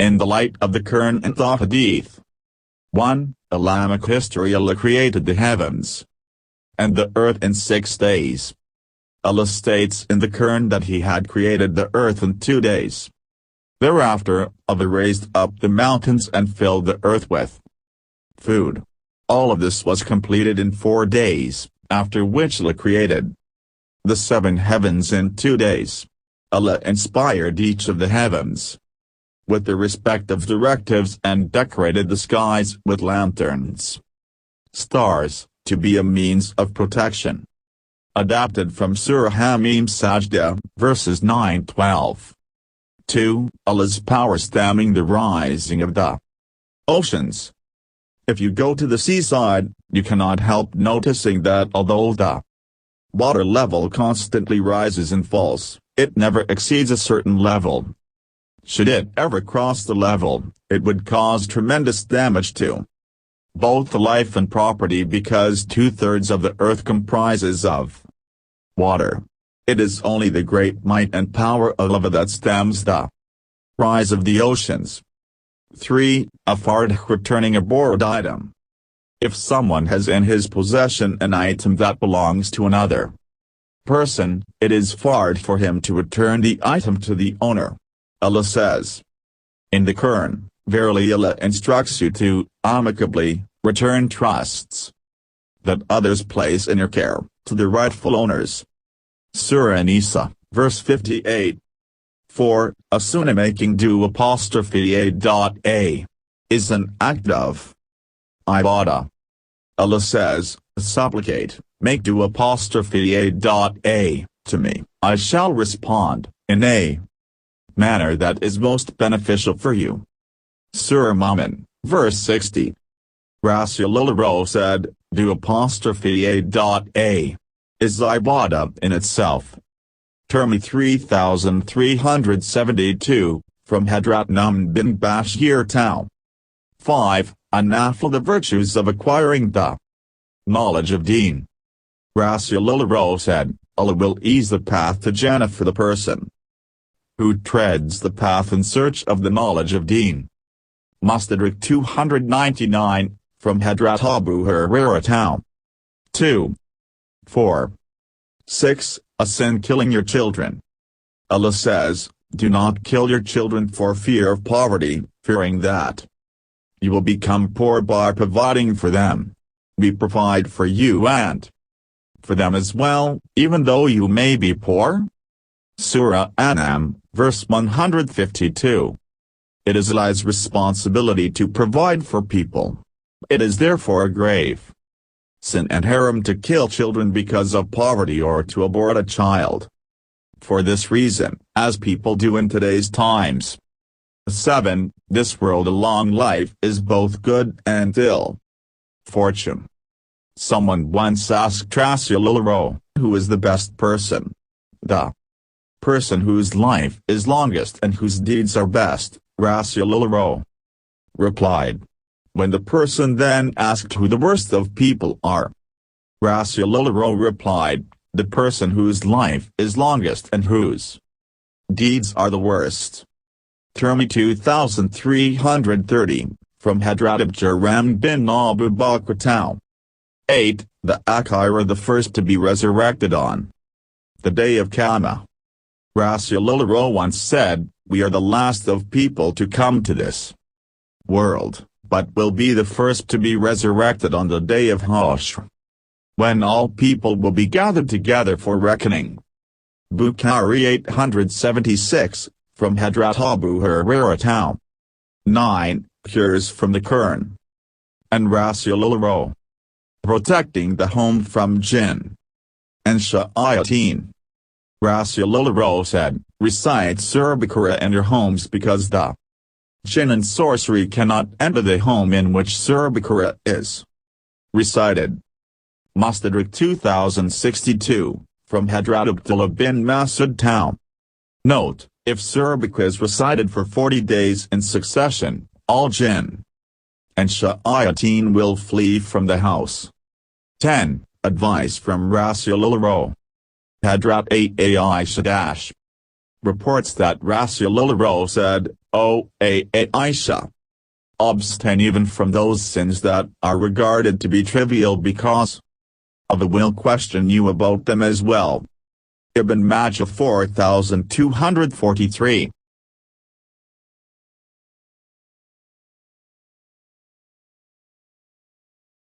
in the light of the Quran and the Hadith. 1. Islamic history. Allah created the heavens and the earth in 6 days. Allah states in the Quran that He had created the earth in 2 days. Thereafter, Allah raised up the mountains and filled the earth with food. All of this was completed in 4 days, after which Allah created the 7 heavens in 2 days. Allah inspired each of the heavens with the respective directives and decorated the skies with lanterns, stars, to be a means of protection. Adapted from Surah Hamim Sajda, verses 9-12. 2. Allah's power stemming the rising of the oceans. If you go to the seaside, you cannot help noticing that although the water level constantly rises and falls, it never exceeds a certain level. Should it ever cross the level, it would cause tremendous damage to both the life and property, because 2/3 of the earth comprises of water. It is only the great might and power of Allah that stems the rise of the oceans. 3. A fard returning a borrowed item. If someone has in his possession an item that belongs to another person, it is fard for him to return the item to the owner. Allah says in the Quran, "Verily Allah instructs you to amicably return trusts that others place in your care to the rightful owners." Surah An-Nisa, verse 58. 4. A sunnah making do '(a) is an act of ibadah. Allah says, "Supplicate, make do '(a) to me, I shall respond in a manner that is most beneficial for you." Surah Mu'min, verse 60. Rasulullah said, do '(a) is ibadah in itself. Tirmidhi 3372, from Hadrat Nu'man bin Bashir Tau. 5. An-nafl, the virtues of acquiring the knowledge of deen. Rasulullah said, Allah will ease the path to Jannah for the person who treads the path in search of the knowledge of deen. Mustadrak 299, from Hadrat Abu Hurairah Tau. 2. 4. 6. A sin killing your children. Allah says, do not kill your children for fear of poverty, fearing that you will become poor by providing for them. We provide for you and for them as well, even though you may be poor. Surah An'am, verse 152. It is Allah's responsibility to provide for people. It is therefore a grave sin and haram to kill children because of poverty or to abort a child for this reason, as people do in today's times. 7. This world, a long life, is both good and ill fortune. Someone once asked Rasulullah, who is the best person? The person whose life is longest and whose deeds are best, Rasulullah replied. When the person then asked who the worst of people are, Rasulullah replied, the person whose life is longest and whose deeds are the worst. Tirmidhi 2330, from Hadrat Abdurrahman bin Abu Bakr Tau. 8. The Akhirah, the first to be resurrected on the day of Qiyamah. Rasulullah once said, we are the last of people to come to this world, but will be the first to be resurrected on the day of Hashr, when all people will be gathered together for reckoning. Bukhari 876, from Hadrat Abu Hurairah Tau. 9. Cures from the Quran and Rasulullah. Protecting the home from jinn and shayateen. Rasulullah said, recite Surah Baqarah in your homes because the jinn and sorcery cannot enter the home in which Surah Baqarah is recited. Mustadrak 2062, from Hadrat Abdullah bin Masud Tau. Note, if Surah Baqarah is recited for 40 days in succession, all jinn and shayateen will flee from the house. 10. Advice from Rasulullah. Hadrat Aisha reports that Rasulullah said, Aisha. Abstain even from those sins that are regarded to be trivial because of it will question you about them as well. Ibn Majah 4243